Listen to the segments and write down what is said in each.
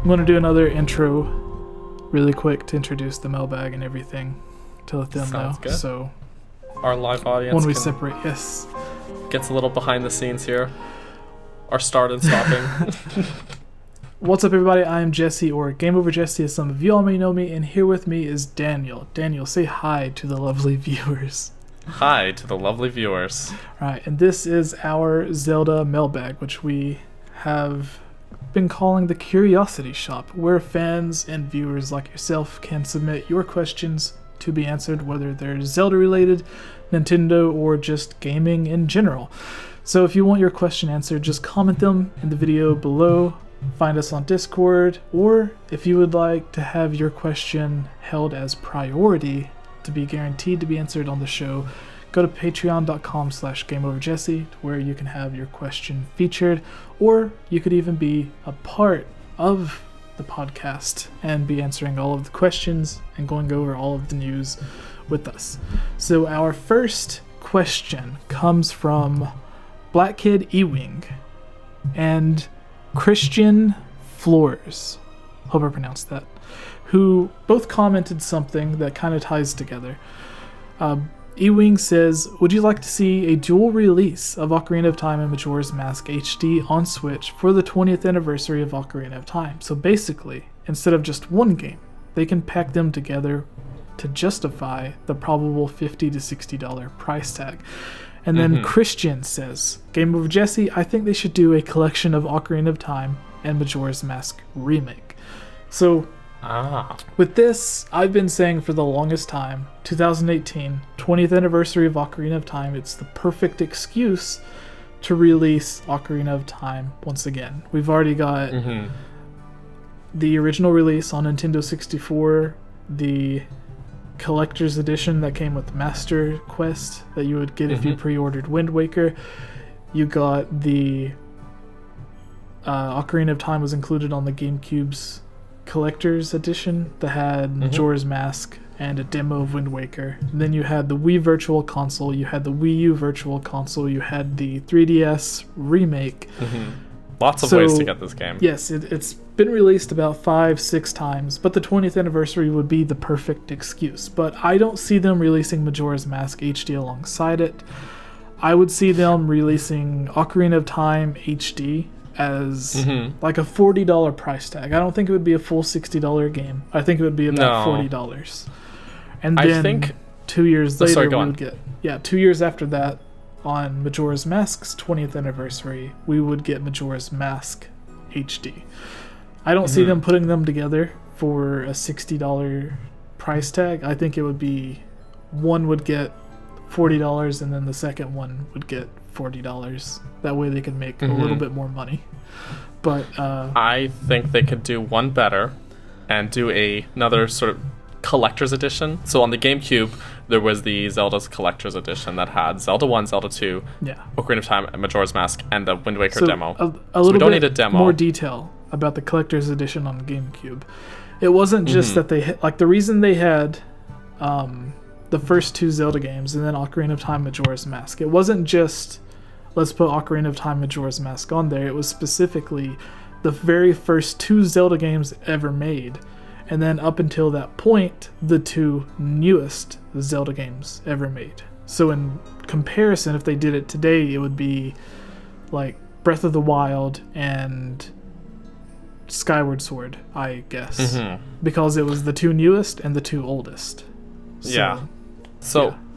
I'm going to do another intro really quick to introduce the mailbag and everything to let them Sounds know. good. So Our live audience when we separate, yes. gets a little behind the scenes here. Our start and stopping. What's up, everybody? I am Jesse, or GameOverJesse, as some of you all may know me, and here with me is Daniel. Daniel, say hi to the lovely viewers. Hi to the lovely viewers. Right, and this is our Zelda mailbag, which we have been calling the Curiosity Shop, where fans and viewers like yourself can submit your questions to be answered, whether they're Zelda related, Nintendo, or just gaming in general. So if you want your question answered, just comment them in the video below, find us on Discord, or if you would like to have your question held as priority to be guaranteed to be answered on the show, go to patreon.com/GameOverJesse, where you can have your question featured, or you could even be a part of the podcast and be answering all of the questions and going over all of the news with us. So our first question comes from Black Kid Ewing and Christian Floors, hope I pronounced that, who both commented something that kind of ties together. Ewing says, would you like to see a dual release of Ocarina of Time and Majora's Mask HD on Switch for the 20th anniversary of Ocarina of Time? So basically, instead of just one game, they can pack them together to justify the probable $50 to $60 price tag. And then Christian says, GameOverJesse, I think they should do a collection of Ocarina of Time and Majora's Mask remake. So with this, I've been saying for the longest time, 2018, 20th anniversary of Ocarina of Time, it's the perfect excuse to release Ocarina of Time once again. We've already got the original release on Nintendo 64, the collector's edition that came with Master Quest that you would get if you pre-ordered Wind Waker. You got the Ocarina of Time was included on the GameCube's collector's edition that had Majora's Mask and a demo of Wind Waker. And then you had the Wii Virtual Console, you had the Wii U Virtual Console, you had the 3DS remake. Lots of ways to get this game. Yes, it's been released about 5-6 times, but the 20th anniversary would be the perfect excuse. But I don't see them releasing Majora's Mask HD alongside it. I would see them releasing Ocarina of Time HD as like a $40 price tag. I don't think it would be a full $60 game. I think it would be about $40. And then I think 2 years later we on. would get 2 years after that, on Majora's Mask's 20th anniversary, we would get Majora's Mask HD. I don't see them putting them together for a $60 price tag. I think it would be one would get $40 and then the second one would get $40. That way they could make a little bit more money. But I think they could do one better and do another sort of collector's edition. So on the GameCube, there was the Zelda's collector's edition that had Zelda 1, Zelda 2, Ocarina of Time, and Majora's Mask, and the Wind Waker demo. A little we don't bit need a demo. more detail about the collector's edition on GameCube. It wasn't just that they like the reason they had the first two Zelda games and then Ocarina of Time, Majora's Mask. It wasn't just let's put Ocarina of Time, Majora's Mask on there. It was specifically the very first two Zelda games ever made. And then up until that point, the two newest Zelda games ever made. So in comparison, if they did it today, it would be like Breath of the Wild and Skyward Sword, I guess. Because it was the two newest and the two oldest.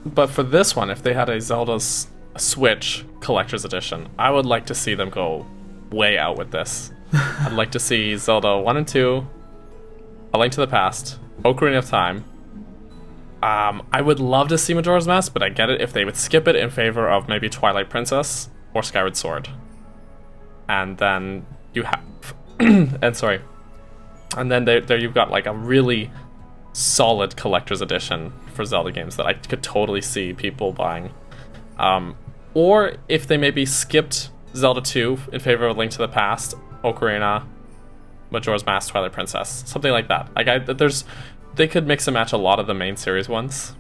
But for this one, if they had a Zelda's Switch collector's edition, I would like to see them go way out with this. I'd like to see Zelda 1 and 2, A Link to the Past, Ocarina of Time. I would love to see Majora's Mask, but I get it if they would skip it in favor of maybe Twilight Princess or Skyward Sword. And then you have... and then there you've got like a really solid collector's edition for Zelda games that I could totally see people buying. Or if they maybe skipped Zelda 2 in favor of Link to the Past, Ocarina, Majora's Mask, Twilight Princess, something like that. They could mix and match a lot of the main series ones.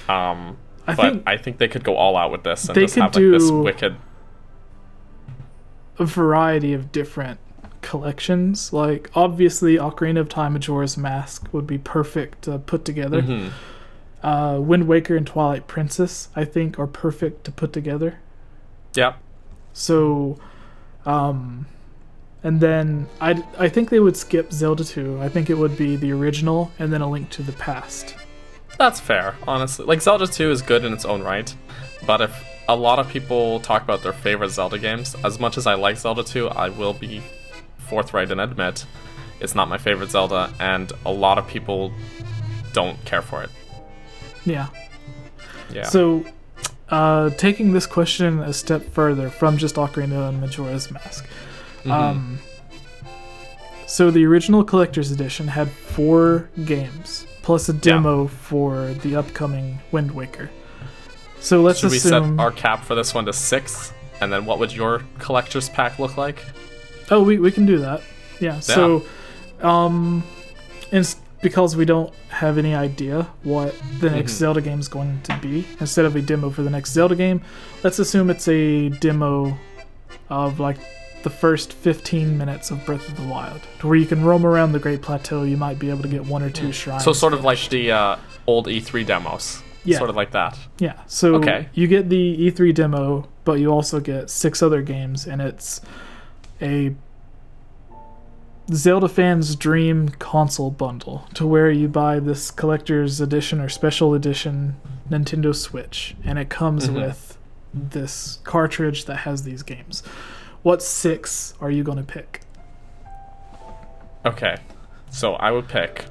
I think they could go all out with this and just have like this wicked a variety of different collections. Like, obviously, Ocarina of Time, Majora's Mask would be perfect to put together. Wind Waker and Twilight Princess, I think, are perfect to put together. Yep. So, and then I think they would skip Zelda 2. I think it would be the original and then A Link to the Past. That's fair, honestly. Like, Zelda 2 is good in its own right, but if a lot of people talk about their favorite Zelda games, as much as I like Zelda 2, I will be forthright and admit it's not my favorite Zelda, and a lot of people don't care for it. Yeah. Yeah. So, taking this question a step further from just Ocarina and Majora's Mask. So the original Collector's Edition had 4 games, plus a demo for the upcoming Wind Waker. So let's Should assume... we set our cap for this one to 6? And then what would your collector's pack look like? Oh, we can do that. Yeah. So, because we don't have any idea what the next Zelda game is going to be, instead of a demo for the next Zelda game, let's assume it's a demo of like the first 15 minutes of Breath of the Wild, to where you can roam around the Great Plateau. You might be able to get 1 or 2 shrines. So sort of like the old E3 demos. Yeah. Sort of like that. Yeah. So you get the E3 demo, but you also get 6 other games, and it's a Zelda fans' dream console bundle, to where you buy this collector's edition or special edition Nintendo Switch, and it comes with this cartridge that has these games. What 6 are you going to pick? Okay, so I would pick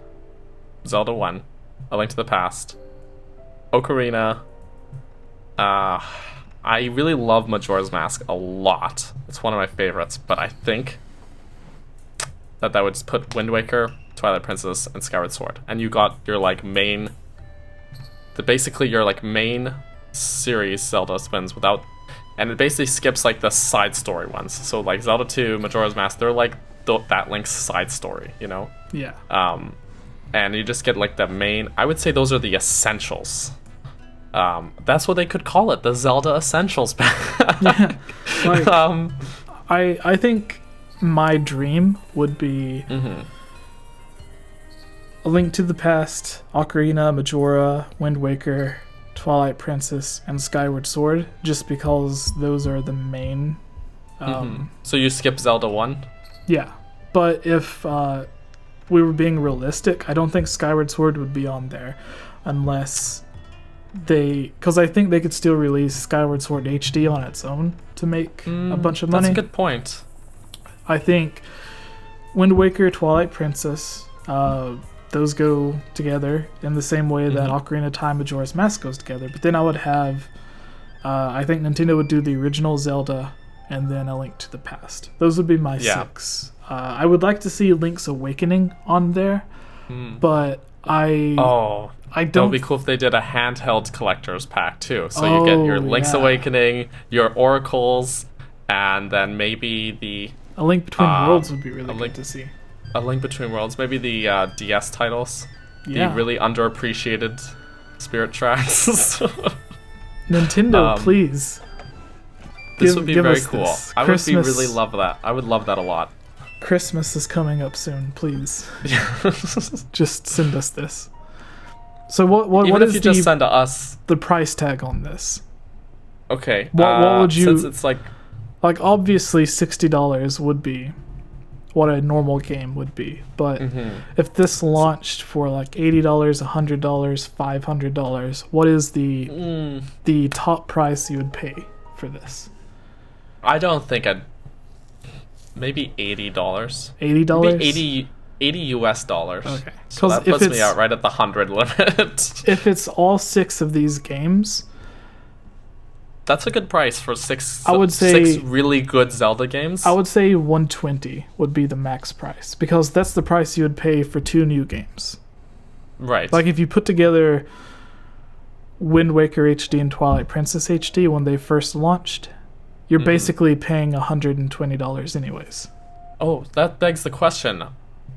Zelda 1, A Link to the Past, Ocarina. I really love Majora's Mask a lot. It's one of my favorites, but I think that would put Wind Waker, Twilight Princess, and Skyward Sword. And you got your like main, basically your like main series Zelda spins without, and it basically skips like the side story ones. So like Zelda 2, Majora's Mask, they're like that Link's side story, you know? Yeah. And you just get like the main. I would say those are the essentials. That's what they could call it, the Zelda Essentials pack. Yeah. Like, I think my dream would be A Link to the Past, Ocarina, Majora, Wind Waker, Twilight Princess, and Skyward Sword, just because those are the main. So you skip Zelda 1? Yeah, but if we were being realistic, I don't think Skyward Sword would be on there unless because I think they could still release Skyward Sword HD on its own to make a bunch of money. That's a good point. I think Wind Waker, Twilight Princess, those go together in the same way that Ocarina of Time, Majora's Mask goes together. But then I would have, I think Nintendo would do the original Zelda and then A Link to the Past. Those would be my 6. I would like to see Link's Awakening on there, but I don't. That would be cool if they did a handheld collector's pack too. So you get your Link's Awakening, your Oracles, and then maybe the A Link Between Worlds would be really good to see. A Link Between Worlds, maybe the DS titles, the really underappreciated Spirit tracks. Nintendo, please. This would be very cool. This. I would really love that. I would love that a lot. Christmas is coming up soon, please. Just send us this. So what is just send to us the price tag on this? Okay. What would you? Since it's like obviously $60 would be what a normal game would be, but if this launched for like $80, $100, $500, what is the top price you would pay for this? I don't think maybe $80. $80? Maybe 80 US dollars. Okay. So that puts me out right at the 100 limit. If it's all 6 of these games, that's a good price for 6. I would say 6 really good Zelda games. I would say $120 would be the max price, because that's the price you would pay for 2 new games. Right. Like if you put together Wind Waker HD and Twilight Princess HD when they first launched, you're basically paying $120 anyways. Oh, that begs the question.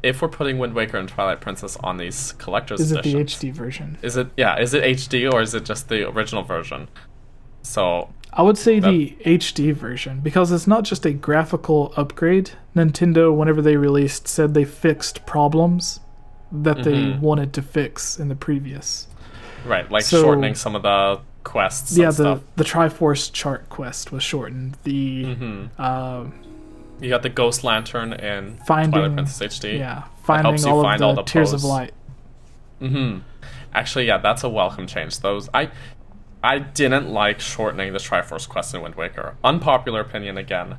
If we're putting Wind Waker and Twilight Princess on these collector's editions... Is it the HD version? Is it HD or is it just the original version? So I would say the HD version, because it's not just a graphical upgrade. Nintendo, whenever they released, said they fixed problems that they wanted to fix in the previous. Right, like shortening some of the quests and stuff. The Triforce chart quest was shortened. The you got the Ghost Lantern in finding, Twilight Princess HD. Yeah, finding all of the Tears of Light. Actually, yeah, that's a welcome change. Those I didn't like shortening the Triforce quest in Wind Waker. Unpopular opinion again.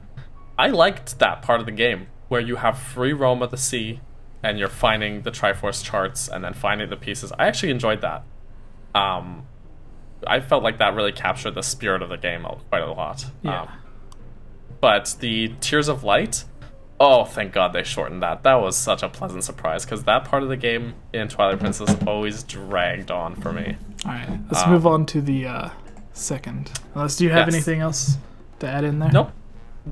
I liked that part of the game where you have free roam of the sea and you're finding the Triforce charts and then finding the pieces. I actually enjoyed that. I felt like that really captured the spirit of the game quite a lot. Yeah. But the Tears of Light, oh, thank God they shortened that. That was such a pleasant surprise because that part of the game in Twilight Princess always dragged on for me. All right, let's move on to the second. Unless, do you have anything else to add in there? Nope.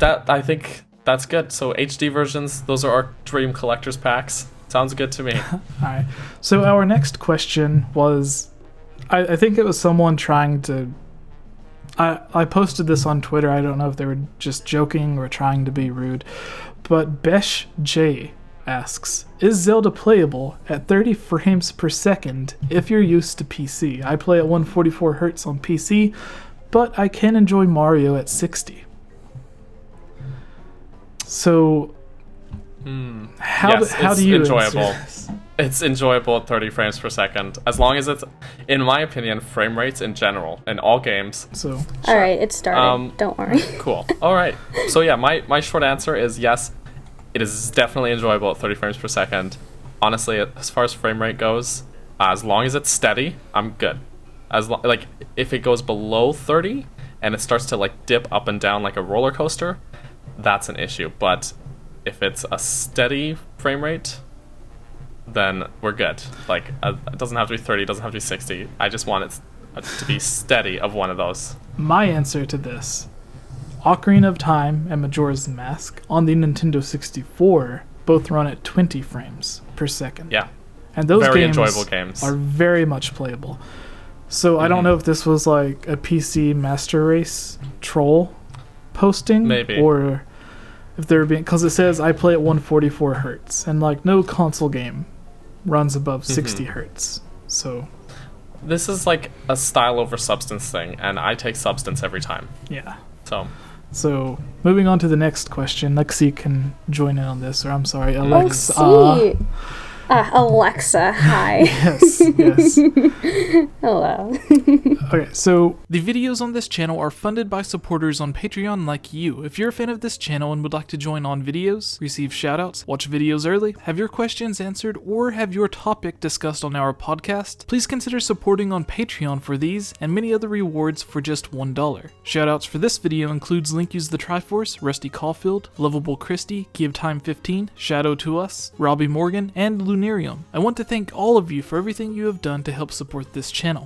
I think that's good. So HD versions, those are our dream collector's packs. Sounds good to me. All right. So our next question was, I think it was someone trying to. I posted this on Twitter. I don't know if they were just joking or trying to be rude, but Besh J asks, is Zelda playable at 30 frames per second if you're used to PC? I play at 144 Hz on PC, but I can enjoy Mario at 60. So, how do you enjoyable? It's enjoyable at 30 frames per second, as long as it's, in my opinion, frame rates in general in all games. So, all right, it started. Don't worry. Cool. All right. So yeah, my short answer is yes. It is definitely enjoyable at 30 frames per second. Honestly, as far as frame rate goes, as long as it's steady, I'm good. Like if it goes below 30 and it starts to like dip up and down like a roller coaster, that's an issue. But if it's a steady frame rate, then we're good. Like it doesn't have to be 30, it doesn't have to be 60. I just want it to be steady of one of those. My answer to this, Ocarina of Time and Majora's Mask on the Nintendo 64 both run at 20 frames per second. Yeah. And those very games enjoyable games are very much playable. So I don't know if this was like a PC Master Race troll posting. Maybe. Or if they're being, because it says I play at 144 Hz and like no console game runs above 60 Hz. So this is like a style over substance thing, and I take substance every time. Yeah. So moving on to the next question. Lexi can join in on this, or I'm sorry, Alexa. Alexa, hi. Yes. Hello. Okay, so the videos on this channel are funded by supporters on Patreon like you. If you're a fan of this channel and would like to join on videos, receive shoutouts, watch videos early, have your questions answered, or have your topic discussed on our podcast, please consider supporting on Patreon for these and many other rewards for just $1. Shoutouts for this video includes Link Use the Triforce, Rusty Caulfield, Lovable Christie, Give Time 15, Shadow to Us, Robbie Morgan, and Lunarium. I want to thank all of you for everything you have done to help support this channel.